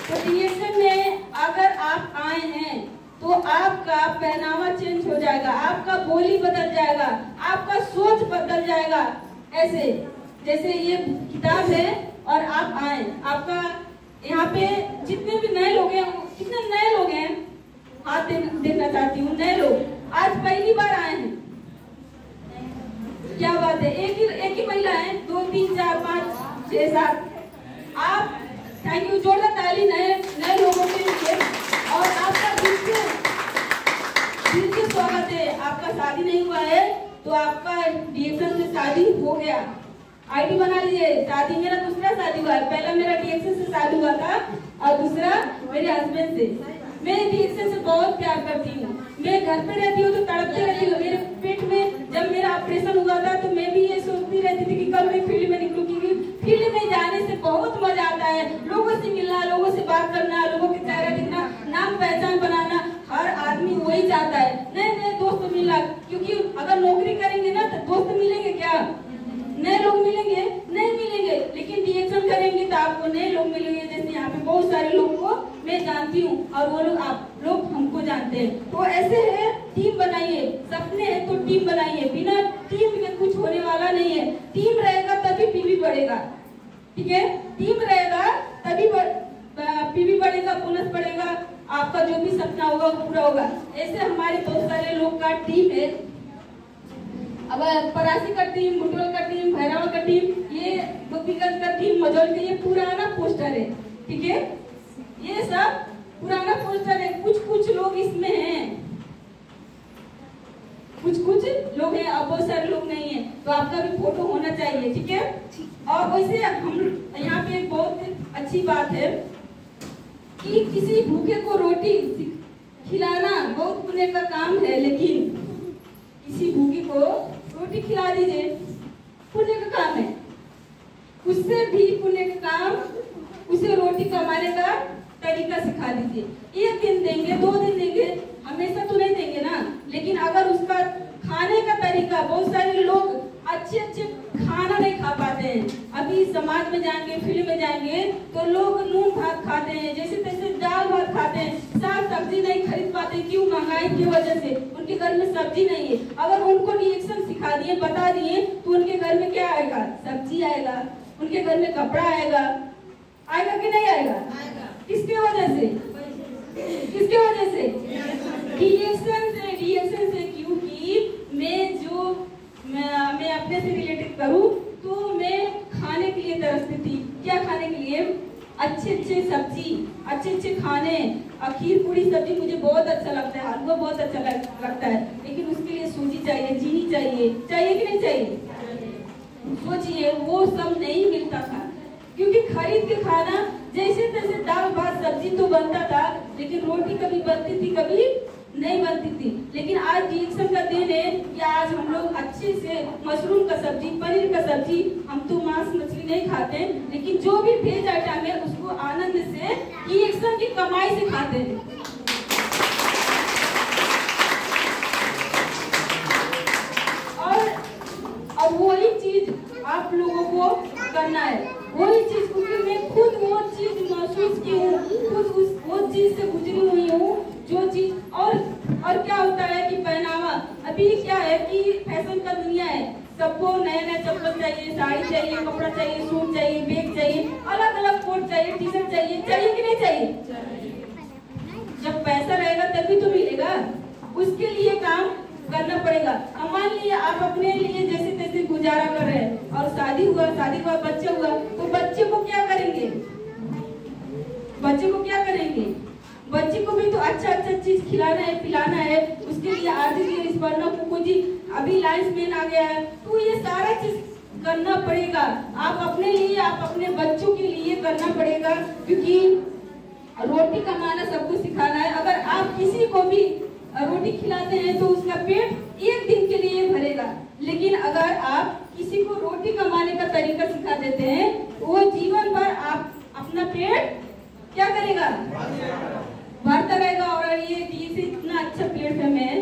तो डीएसएफ में अगर आप आए हैं तो तो आपका पहनावा चेंज हो जाएगा, आपका बोली बदल जाएगा, आपका सोच बदल जाएगा। ऐसे जैसे ये किताब है और आप आए, आपका यहाँ पे जितने भी नए लोग हैं, कितने नए लोग हैं हाथ देखना चाहती हूँ। नए लोग आज पहली बार आए हैं, क्या बात है। एक ही महिला है, 2 3 4 5 6 7। आप थैंक यू, जोरदार ताली नए लोगों के लिए। और आपका दिल से स्वागत है। आपका शादी नहीं हुआ है तो आपका डीएक्शन से शादी हो गया, आईडी बना लीजिए। शादी मेरा दूसरा शादी हुआ है, पहला मेरा डीएक्शन से शादी हुआ था और दूसरा मेरे हस्बैंड से। मैं डीएक्शन से बहुत प्यार करती हूँ। मैं घर पे रहती हूँ तो तड़पती रहती हूँ। मेरे पेट में जब मेरा ऑपरेशन हुआ था तो मैं भी ये सोचती रहती थी कि कब मैं फील्ड में निकलूँ, क्योंकि फील्ड में जाने से बहुत मजा आता है। लोगों से मिलना, लोगों से बात करना, लोगों के चेहरा दिखना, नाम पहचान बनाना, हर आदमी वही चाहता है। नए दोस्त मिलना, क्योंकि अगर नौकरी करेंगे ना तो दोस्त मिलेंगे क्या, नए लोग मिलेंगे नहीं मिलेंगे। लेकिन डीएक्शन करेंगे तो आपको नए लोग मिलेंगे। जैसे यहाँ पे बहुत सारे लोगों को मैं जानती हूँ और वो लोग आप लोग हमको जानते हैं। तो ऐसे है, टीम बनाइए। सपने हैं तो टीम बनाइए, बिना टीम के कुछ होने वाला नहीं है। टीम रहेगा तभी पीवी बढ़ेगा, ठीक है। टीम रहेगा तभी पीवी बढ़ेगा, बोनस बढ़ेगा, आपका जो भी सपना होगा वो पूरा होगा। ऐसे हमारे बहुत सारे लोग का टीम है। अब परासी का टीम, मुटोल का टीम, भैरवा का टीम, ये गोपीगंज का टीम, मजौल का, ये पुराना पोस्टर है, ठीक है। ये सब पुराना पोस्टर है। कुछ लोग इसमें हैं, कुछ लोग हैं, अब बहुत सारे लोग नहीं है। तो आपका भी फोटो होना चाहिए, ठीक है। और वैसे हम यहाँ पे एक बहुत अच्छी बात है कि किसी भूखे को रोटी खिलाना बहुत पुण्य का काम है, लेकिन किसी भूखे को रोटी खिला दीजिए, पुण्य का काम है। उससे भी पुण्य का काम, उसे रोटी कमाने का तरीका सिखा दीजिए। 1 दिन देंगे, 2 दिन देंगे, हमेशा तो नहीं देंगे ना। लेकिन अगर उसका खाने का तरीका, बहुत सारे लोग अच्छे खाना नहीं खा पाते हैं। अभी समाज में जाएंगे, फील्ड में जाएंगे तो लोग नून भात खाते हैं, जैसे तैसे दाल भात खाते हैं, साग सब्जी नहीं खरीद पाते। क्यों? महंगाई की वजह से उनके घर में सब्जी नहीं है। अगर उनको डीएक्शन सिखा दिए, बता दिए, तो उनके घर में क्या आएगा? सब्जी आएगा, उनके घर में कपड़ा आएगा कि नहीं आएगा? किसके वजह से? किसके वजह से? डीएक्शन से। क्योंकि मैं अपने से रिलेटेड करूं तो मैं खाने के लिए तरसती थी। क्या खाने के लिए? अच्छे सब्जी, अच्छे खाने। खीर पूरी सब्जी मुझे बहुत अच्छा लगता है, हलवा बहुत अच्छा लगता है, लेकिन उसके लिए सूजी चाहिए, चीनी चाहिए कि नहीं चाहिए? सोचिए, वो सब नहीं मिलता था, क्योंकि खरीद के खाना, जैसे तैसे दाल भात सब्जी तो बनता था, लेकिन रोटी कभी बनती थी, कभी नहीं बनती थी। लेकिन आज डीएक्शन का दिन है कि आज हम लोग अच्छे से मशरूम का सब्जी, पनीर का सब्जी, हम तो मांस मछली नहीं खाते, लेकिन जो भी वेज आइटम है उसको आनंद से डीएक्शन की कमाई से खाते हैं। और वही चीज आप लोगों को करना है, वही चीज, क्योंकि मैं खुद वो चीज महसूस की हूँ, खुद वो चीज से गुजरी हुई हूँ, जो चीज। और क्या होता है कि पहनावा, अभी क्या है कि फैशन का दुनिया है, सबको नया चप्पल चाहिए, साड़ी चाहिए, कपड़ा चाहिए, सूट चाहिए, बैग चाहिए, अलग कोट चाहिए, टी शर्ट चाहिए कि नहीं चाहिए? जब पैसा रहेगा तभी तो मिलेगा, उसके लिए काम करना पड़ेगा। अब मान लीजिए आप अपने लिए जैसे तैसे गुजारा कर रहे हैं और शादी हुआ, बच्चा हुआ, तो बच्चे को क्या करेंगे? बच्चे को भी तो अच्छा चीज खिलाना है, पिलाना है। उसके लिए आरती स्पर्धा कुकू जी, अभी लाइन्स मैन आ गया है, तो ये सारा चीज करना पड़ेगा। आप अपने लिए, आप अपने बच्चों के लिए करना पड़ेगा, क्योंकि रोटी कमाना सबको सिखाना है। अगर आप किसी को भी रोटी खिलाते हैं तो उसका पेट 1 दिन के लिए भरेगा, लेकिन अगर आप किसी को रोटी कमाने का तरीका सिखा देते हैं, वो जीवन भर आप अपना पेट क्या करेगा? भरता रहेगा। और ये इतना अच्छा प्लेटफॉर्म है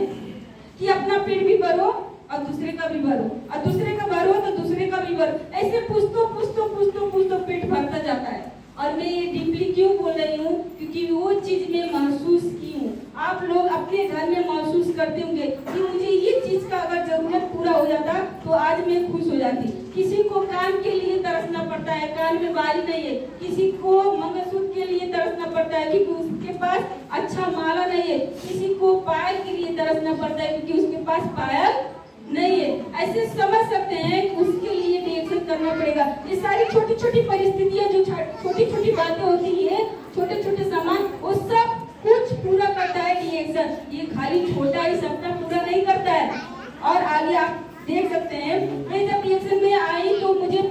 कि अपना पेट भी भरो और दूसरे का भी भरो, और दूसरे का भरो तो दूसरे का भी भरो। ऐसे पूछतो पेट भरता जाता है। और मैं ये डीपली क्यों बोल रही हूँ, क्योंकि वो चीज मैं महसूस की हूँ। आप लोग अपने घर में महसूस करते होंगे कि मुझे ये चीज का अगर जरूरत पूरा हो जाता तो आज मैं खुश हो जाती। किसी को कान के लिए तरसना पड़ता है, कान में बाली नहीं है, किसी को मंगलसूत्र के लिए तरसना पड़ता है क्योंकि उसके पास अच्छा माला नहीं है, किसी को पायल के लिए तरसना पड़ता है क्योंकि उसके पास पायल नहीं है। ऐसे समझ सकते हैं उसके लिए रिएक्शन करना पड़ेगा। ये सारी छोटी छोटी परिस्थितियां जो छोटी छोटी बातें होती है, छोटे छोटे सामान, वो सब कुछ पूरा करता है रिएक्शन। ये खाली छोटा ही सपना पूरा नहीं करता है। और आगे आप देख सकते हैं, मैं जब रिएक्शन में आई तो मुझे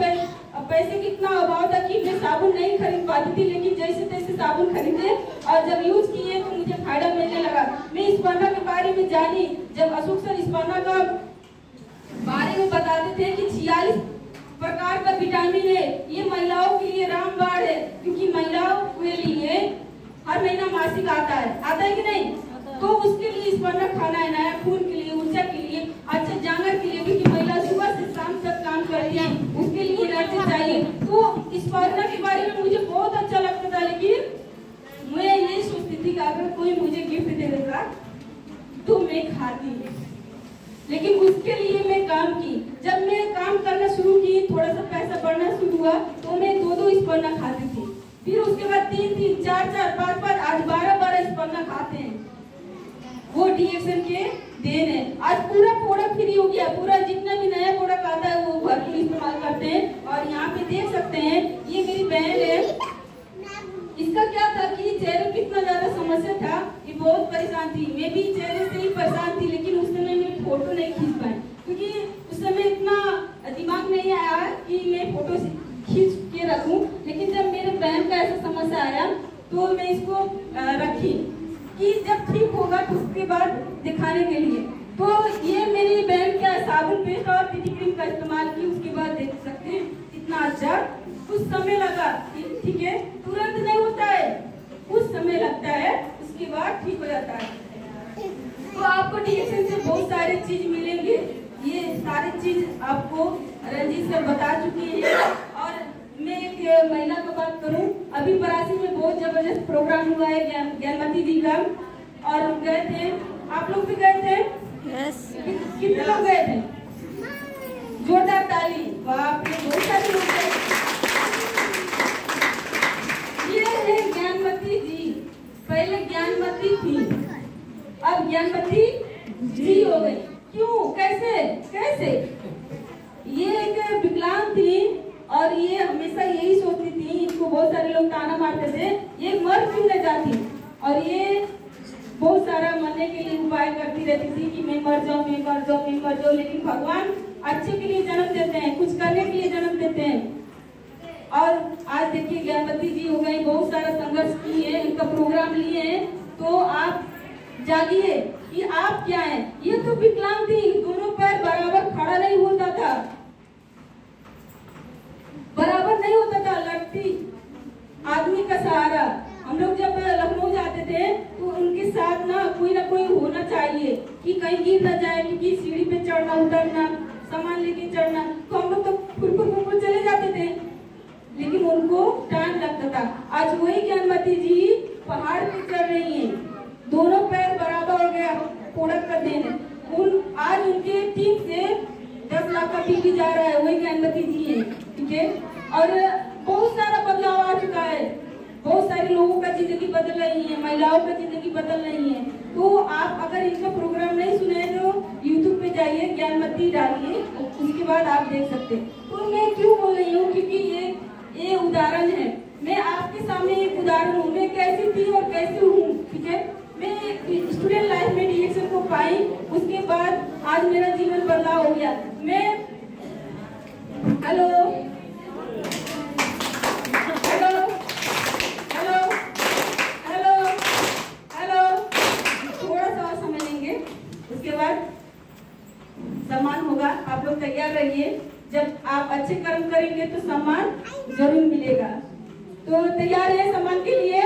पैसे कितना अभाव था कि मैं साबुन नहीं खरीद पाती थी, लेकिन जैसे तैसे साबुन खरीदे और जब यूज किए तो मुझे फायदा मिलने लगा। मैं इस्पाना के बारे में जानी, जब अशोक सर इस्पाना का बारे में बताते थे कि 46 प्रकार का विटामिन है, ये महिलाओं के लिए रामबाण है, क्योंकि महिलाओं के लिए हर महीना मासिक आता है कि नहीं? तो उसके लिए इस्पाना खाना है, नया खून के लिए, ऊर्जा के लिए, अच्छा जानवर के लिए, क्योंकि महिला सुबह से शाम तक काम करती है, उसके लिए एनर्जी चाहिए। तो इस्पाना के बारे में मुझे बहुत अच्छा लगता था, लेकिन मैं ये सोचती थी कि अगर कोई मुझे गिफ्ट दे देता तो मैं खाती, लेकिन उसके लिए मैं काम की। जब मैं काम करना शुरू की, थोड़ा सा पैसा बढ़ना शुरू हुआ, तो मैं 2-2 इस्पाना खाती थी। फिर उसके बाद 3-3, 4-4, 5-5, आज 12-12 इस्पाना खाते हैं। वो रिएक्शन के देन है। आज पूरा प्रोडक्ट फ्री हो गया, पूरा जितना भी नया प्रोडक्ट आता है वो भरपूर इस्तेमाल करते हैं। और यहाँ पे देख सकते हैं, ये मेरी बहन है, इसका क्या था कि चेहरे पे इतना ज्यादा समस्या था कि बहुत परेशान थी। मैं भी चेहरे से ही परेशान थी, लेकिन उस समय मैं फोटो नहीं खींच पाई, क्योंकि उस समय इतना दिमाग नहीं आया कि मैं फोटो खींच के रखूं। लेकिन जब मेरे बहन का ऐसा समस्या आया तो मैं इसको रखी कि जब ठीक होगा तो उसके बाद दिखाने के लिए। तो ये मेरी बहन का साबुन पेस्ट और पीटी क्रीम का इस्तेमाल की, उसके बाद देख सकते हैं कितना अच्छा। कुछ समय लगा, ठीक है, तुरंत नहीं होता है, कुछ समय लगता है, उसके बाद ठीक हो जाता है। तो आपको रिएक्शन से बहुत सारे चीज मिलेंगे, ये सारी चीज आपको रंजीत सर बता चुके हैं। और मैं एक महिला का बात करूं, अभी परासी में बहुत जबरदस्त प्रोग्राम हुआ है ज्ञानमती जी का, और हम गए थे, आप लोग भी गए थे? yes. कितने लोग गए थे? जोरदार ताली। बाप रे, बहुत सारे लोग गए। ये है ज्ञानमती जी, पहले ज्ञानमती थी, अब ज्ञानमती जी हो गई। क्यों, कैसे कैसे? ये एक विकलांग थी और ये हमेशा यही सोचती थी, इनको बहुत सारे लोग ताना मारते थे, ये मर क्यों न जाती, और ये बहुत सारा मरने के लिए उपाय करती रहती थी कि मैं मर जाऊं, मैं मर जाऊं, मैं मर जाऊं। लेकिन भगवान अच्छे के लिए जन्म देते हैं, कुछ करने के लिए जन्म देते हैं। और आज देखिए ज्ञानमती जी हो गई, बहुत सारा संघर्ष किए, इनका प्रोग्राम लिए हैं। तो आप जागिए कि आप क्या हैं। ये तो विकलांग थी, दोनों पैर बराबर खड़ा नहीं होता था, बराबर नहीं होता था, लड़ती आदमी का सहारा। हम लोग जब लखनऊ जाते थे तो उनके साथ ना कोई होना चाहिए कि कहीं गिर न जाए, क्योंकि सीढ़ी पे चढ़ना उतरना, सामान लेके चढ़ना, तो हम लोग तो फुर चले जाते थे, लेकिन उनको टाइम लगता था। आज वही ज्ञानमती जी पहाड़ पे चढ़ रही हैं, दोनों पैर बराबर हो गया, प्रोडक्ट का देन है। आज उनके टीम से 10 लाख का टीवी जा रहा है, वही ज्ञानमती जी है, ठीक है। और बहुत सारा बदलाव आ चुका है, बहुत सारे लोगों का जिंदगी बदल रही है, महिलाओं का जिंदगी बदल रही है। तो आप अगर इनका प्रोग्राम नहीं सुने तो YouTube पे जाइए, ज्ञानमती डालिए, उसके बाद आप देख सकते हैं। तो मैं क्यों बोल रही हूँ, क्योंकि ये उदाहरण है, मैं आपके सामने एक उदाहरण हूँ, मैं कैसी थी और कैसी हूँ, ठीक है। मैं स्टूडेंट लाइफ में रिएक्शन को पाई, उसके बाद आज मेरा जीवन बदलाव हो गया। मैं hello hello hello hello hello थोड़ा सा और समय लेंगे, उसके बाद सम्मान होगा। आप लोग तैयार रहिए, जब आप अच्छे कर्म करेंगे तो सम्मान जरूर मिलेगा। तो तैयार है सम्मान के लिए?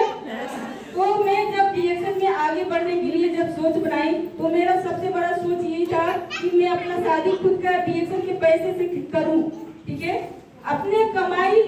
तो मैं जब रिएक्शन में आगे बढ़ने के लिए जब सोच बनाई, तो मेरा सबसे बड़ा सोच यही था कि मैं अपना शादी खुद का रिएक्शन के पैसे से करूं, ठीक है। अपने कमाई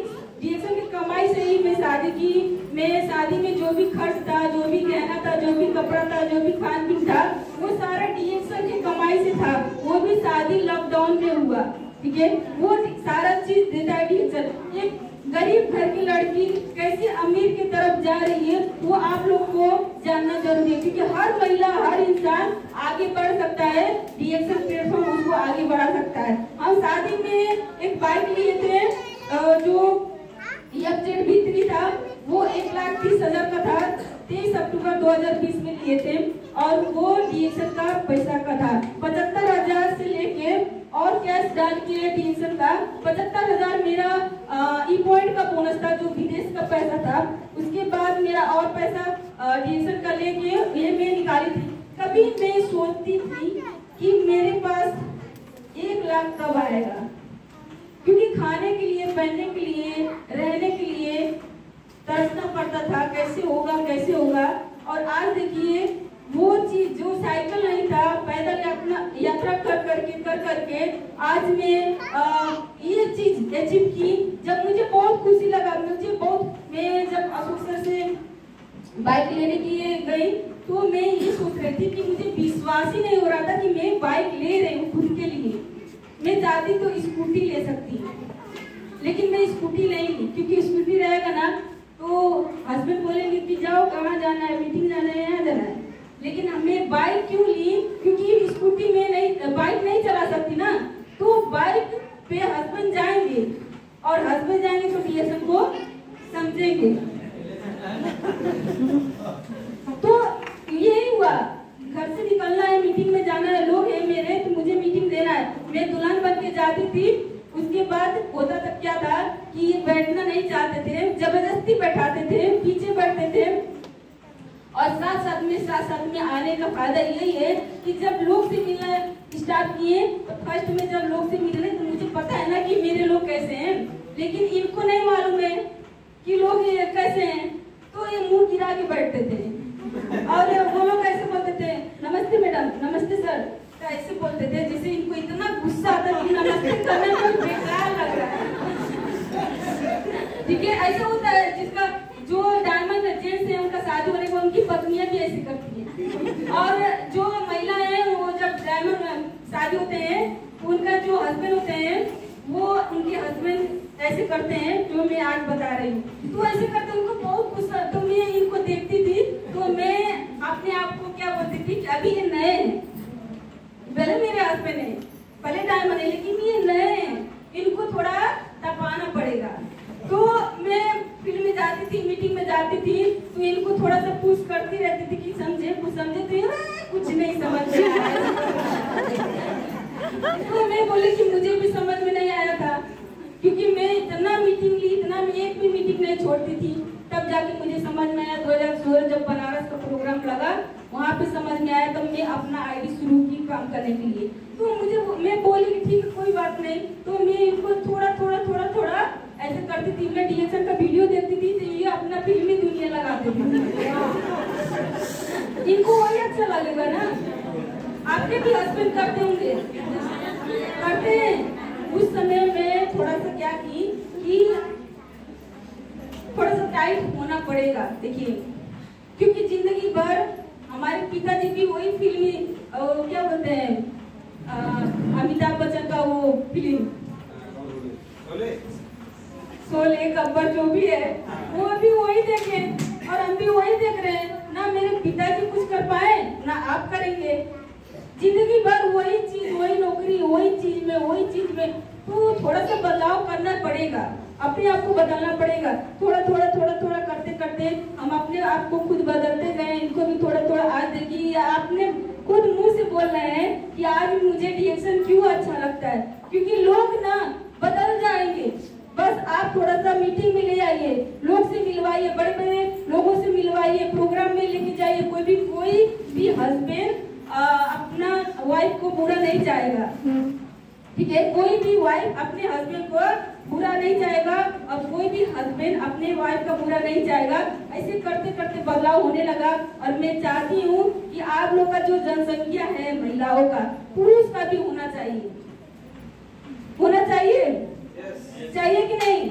डीएक्शन की कमाई से ही मैं शादी की। मैं शादी में जो भी खर्च था, जो भी गहना था, जो भी कपड़ा था, जो भी खान पीन था, वो सारा डीएक्शन की कमाई से था। वो भी शादी लॉकडाउन में हुआ, ठीक है। वो सारा चीज देता है डीएक्शन। एक गरीब घर की लड़की कैसे अमीर की तरफ जा रही है वो आप लोग को जानना जरूरी है, क्योंकि हर महिला, हर इंसान आगे बढ़ सकता है। डीएक्शन प्लेटफॉर्म उसको आगे बढ़ा सकता है। हम शादी में एक बाइक लिए थे जो FZ V3 था, वो 1,30,000 का था। 23 अक्टूबर 2020 में लिए थे और वो डीएक्शन का पैसा का था। 75,000 से लेके और कैश डाल के डीएक्शन का 75,000 मेरा ई पॉइंट का बोनस था, जो विदेश का पैसा था। उसके बाद मेरा और पैसा डीएक्शन का लेके ये मैं निकाली थी। कभी मैं सोचती थी कि मेरे पास 1 लाख कब आएगा, क्योंकि खाने के लिए, पहनने के लिए, रहने के लिए तरसना पड़ता था, कैसे होगा कैसे होगा। और आज देखिए वो चीज जो साइकिल नहीं था, पैदल यात्रा कर करके आज मैं ये चीज अचीव की। जब मुझे बहुत खुशी लगा, मैं जब अशोक सर से बाइक लेने के लिए गई तो मैं ये सोच रही थी कि मुझे विश्वास ही नहीं हो रहा था कि मैं बाइक ले रही हूँ खुद के लिए। मैं चाहती तो स्कूटी ले सकती, लेकिन मैं स्कूटी नहीं ली, क्योंकि स्कूटी रहेगा ना तो हस्बैंड बोलेंगे कि जाओ कहाँ जाना है, मीटिंग जाना है, यहाँ जाना है। लेकिन हमने बाइक क्यों ली, क्योंकि स्कूटी में नहीं, बाइक नहीं चला सकती ना, तो बाइक पे हस्बैंड जाएंगे और हस्बैंड जाएंगे तो डीएक्शन को समझेंगे। तो यही हुआ, घर से निकलना है, मीटिंग में जाना है, लोग हैं मेरे तो मुझे मीटिंग देना है। मैं दुल्हन बन के जाती थी। उसके बाद होता तक क्या था कि ये बैठना नहीं चाहते थे, जबरदस्ती बैठाते थे, पीछे बैठते थे। और साथ में आने का फायदा यही है कि जब लोग से मिलना स्टार्ट किए तो फर्स्ट में जब लोग से मिले तो मुझे पता है ना कि मेरे लोग कैसे हैं, लेकिन इनको नहीं मालूम है कि लोग ये कैसे हैं। तो ये मुंह गिरा के बैठते थे और वो लोग कैसे बोलते थे, नमस्ते मैडम, नमस्ते सर, ऐसे बोलते थे जैसे इनको इतना गुस्सा आता कि नमस्ते करने में बेकार लग रहा है, ठीक है। ऐसा होता है जिसका जो डायमंड जेंट्स है उनका शादी होने को उनकी पत्नियां भी ऐसी करती हैं, और जो महिलाएं हैं वो जब डायमंड शादी होते हैं उनका जो हस्बैंड होते हैं वो उनके हस्बैंड ऐसे करते हैं जो मैं आज बता रही हूँ। तो ऐसे करते उनको बहुत गुस्सा, तो मैं इनको देखती थी तो मैं अपने आप को क्या बोलती थी कि अभी ये नए हैं, पहले मेरे हस्बैंड है, पहले डायमंड है, लेकिन ये नए हैं, इनको थोड़ा तपाना पड़ेगा। तो मैं फील्ड में जाती थी, मीटिंग में जाती थी तो इनको थोड़ा सा पुश करती रहती थी कि समझे, कुछ समझे, तो कुछ नहीं समझ में आया। तो मैं बोली कि मुझे भी समझ में नहीं आया था, क्योंकि मैं इतना मीटिंग ली, इतना मैं एक भी मीटिंग नहीं छोड़ती थी। तब जाके मुझे समझ में आया 2016 जब बनारस का प्रोग्राम लगा, वहाँ पे समझ में आया, तब मैं अपना आईडी शुरू की काम करने के लिए। तो मैं बोली कि ठीक है कोई बात नहीं, तो मैं इनको थोड़ा ऐसे करती थी। मैं डीएक्शन का वीडियो देखती थी तो ये अपना फिल्मी दुनिया लगाते थे, इनको वही अच्छा लगेगा ना। आपके भी हस्बैंड करते होंगे, करते हैं। उस समय मैं थोड़ा सा क्या की कि थोड़ा सा टाइट होना पड़ेगा, देखिए, क्योंकि जिंदगी भर हमारे पिताजी भी वही फिल्मी क्या बोलते हैं, अमिताभ बच्चन का वो फिल्म शोले गब्बर जो भी है वो भी वही देखे और हम भी वही देख रहे हैं ना। मेरे पिताजी कुछ कर पाए ना आप करेंगे, जिंदगी भर वही चीज, वही नौकरी, वही चीज में तो थोड़ा सा बदलाव करना पड़ेगा, अपने आप को बदलना पड़ेगा। थोड़ा करते हम अपने आप को खुद बदलते गए, इनको भी थोड़ा। आज देखिए आपने खुद मुंह से बोल रहे हैं कि आज मुझे डीएक्शन क्यों अच्छा लगता है, क्योंकि लोग ना बदल जाएंगे। बस आप थोड़ा सा मीटिंग में ले आइए, लोग से मिलवाइए, बड़े लोगों से मिलवाइए, प्रोग्राम में लेके जाइए। कोई भी हस्बैंड अपना वाइफ को बुरा नहीं चाहेगा, ठीक है। कोई भी वाइफ अपने हस्बैंड को बुरा नहीं चाहेगा और कोई भी हस्बैंड अपने वाइफ का बुरा नहीं चाहेगा। ऐसे करते बदलाव होने लगा। और मैं चाहती हूँ कि आप लोग का जो जनसंख्या है महिलाओं का, पुरुष का भी होना चाहिए। चाहिए कि नहीं?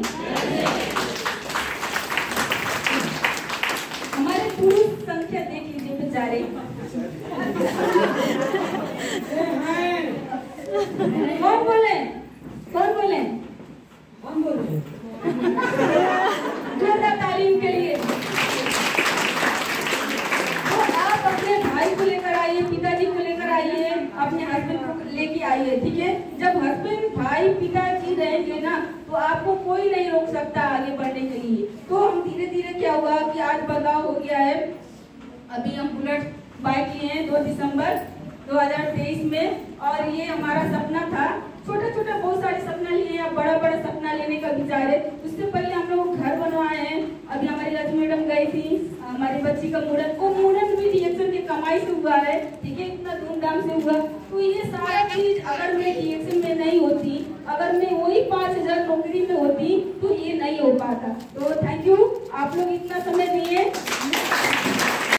हमारे पुरुष संख्या देख लीजिए बेचारे। कौन बोले? कौन बोले? कौन बोले? जोरदार तालीम के लिए। तो आप अपने भाई को लेकर आइए, पिताजी को लेकर आइए, अपने हस्बैंड को लेके आइए, ठीक है? जब हस्बैंड, भाई, पिताजी रहेंगे ना तो आपको कोई नहीं रोक सकता आगे बढ़ने के लिए। तो हम धीरे धीरे क्या हुआ कि आज बदलाव हो गया है। अभी हम बुलेट बाइक लिए हैं 2 दिसंबर 2023 में, और ये हमारा सपना था। छोटा छोटा बहुत सारे सपना लिए, अब बड़ा बड़ा सपना लेने का विचार है। उससे पहले हम लोग घर बनवाए हैं। अभी हमारी रजनी मैडम गई थी, हमारी बच्ची का मूड़न, वो मूड़न भी डीएक्शन की कमाई से हुआ है, ठीक है? इतना धूमधाम से हुआ। तो ये सारा चीज अगर मैं डीएक्शन में नहीं होती, अगर मैं वही 5000 नौकरी में होती तो ये नहीं हो पाता। तो थैंक यू, आप लोग इतना समय दिए।